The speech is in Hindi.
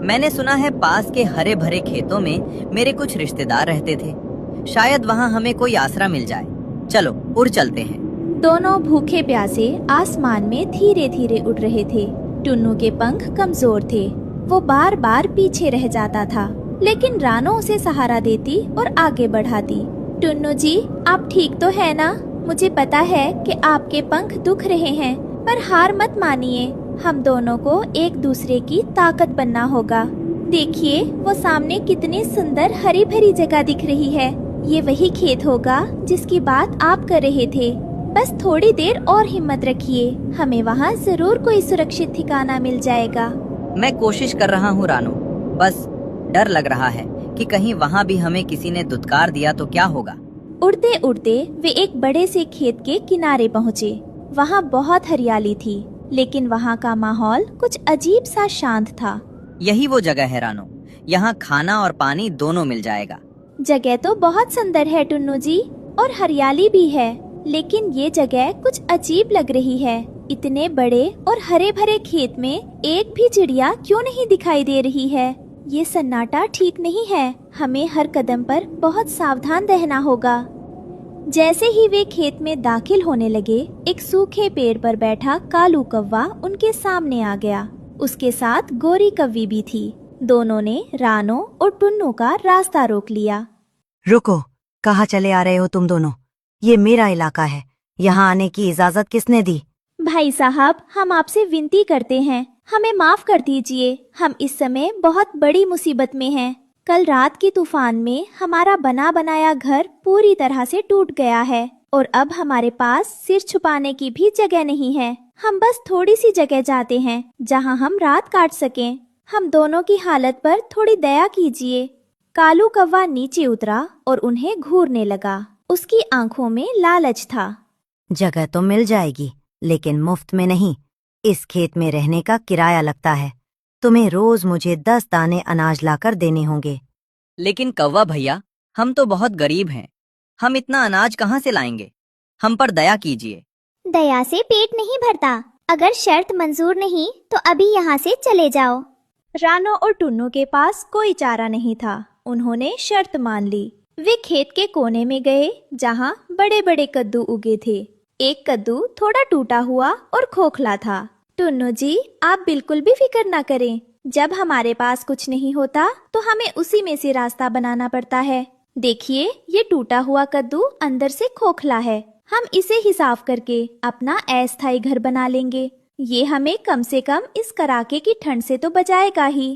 मैंने सुना है पास के हरे भरे खेतों में मेरे कुछ रिश्तेदार रहते थे। शायद वहाँ हमें कोई आसरा मिल जाए। चलो उड़ चलते हैं। दोनों भूखे प्यासे आसमान में धीरे धीरे उड़ रहे थे। टुन्नू के पंख कमजोर थे, वो बार बार पीछे रह जाता था, लेकिन रानो उसे सहारा देती और आगे बढ़ाती। टुन्नू जी, आप ठीक तो है ना? मुझे पता है कि आपके पंख दुख रहे हैं, पर हार मत मानिए। हम दोनों को एक दूसरे की ताकत बनना होगा। देखिए, वो सामने कितनी सुंदर हरी भरी जगह दिख रही है। ये वही खेत होगा जिसकी बात आप कर रहे थे। बस थोड़ी देर और हिम्मत रखिए, हमें वहाँ जरूर कोई सुरक्षित ठिकाना मिल जाएगा। मैं कोशिश कर रहा हूँ रानो, बस डर लग रहा है कि कहीं वहाँ भी हमें किसी ने दुत्कार दिया तो क्या होगा। उड़ते उड़ते वे एक बड़े से खेत के किनारे पहुँचे। वहाँ बहुत हरियाली थी, लेकिन वहाँ का माहौल कुछ अजीब सा शांत था। यही वो जगह है रानो, यहाँ खाना और पानी दोनों मिल जाएगा। जगह तो बहुत सुंदर है टुन्नू जी, और हरियाली भी है, लेकिन ये जगह कुछ अजीब लग रही है। इतने बड़े और हरे भरे खेत में एक भी चिड़िया क्यों नहीं दिखाई दे रही है? ये सन्नाटा ठीक नहीं है। हमें हर कदम पर बहुत सावधान रहना होगा। जैसे ही वे खेत में दाखिल होने लगे, एक सूखे पेड़ पर बैठा कालू कौवा उनके सामने आ गया। उसके साथ गोरी कौवी भी थी। दोनों ने रानो और टुन्नू का रास्ता रोक लिया। रुको, कहाँ चले आ रहे हो तुम दोनों? ये मेरा इलाका है, यहाँ आने की इजाजत किसने दी? भाई साहब, हम आपसे विनती करते हैं, हमें माफ कर दीजिए। हम इस समय बहुत बड़ी मुसीबत में हैं। कल रात की तूफान में हमारा बना बनाया घर पूरी तरह से टूट गया है, और अब हमारे पास सिर छुपाने की भी जगह नहीं है। हम बस थोड़ी सी जगह चाहते हैं जहां हम रात काट सकें। हम दोनों की हालत पर थोड़ी दया कीजिए। कालू कौवा नीचे उतरा और उन्हें घूरने लगा। उसकी आंखों में लालच था। जगह तो मिल जाएगी, लेकिन मुफ्त में नहीं। इस खेत में रहने का किराया लगता है। तुम्हें रोज मुझे 10 दाने अनाज लाकर देने होंगे। लेकिन कौवा भैया, हम तो बहुत गरीब हैं, हम इतना अनाज कहाँ से लाएंगे? हम पर दया कीजिए। दया से पेट नहीं भरता। अगर शर्त मंजूर नहीं तो अभी यहाँ से चले जाओ। रानो और टुन्नू के पास कोई चारा नहीं था। उन्होंने शर्त मान ली। वे खेत के कोने में गए जहाँ बड़े बड़े कद्दू उगे थे। एक कद्दू थोड़ा टूटा हुआ और खोखला था। टुन्नू जी, आप बिल्कुल भी फिक्र न करें। जब हमारे पास कुछ नहीं होता तो हमें उसी में से रास्ता बनाना पड़ता है। देखिए, ये टूटा हुआ कद्दू अंदर से खोखला है। हम इसे ही साफ करके अपना अस्थायी घर बना लेंगे। ये हमें कम से कम इस कड़ाके की ठंड से तो बचाएगा ही।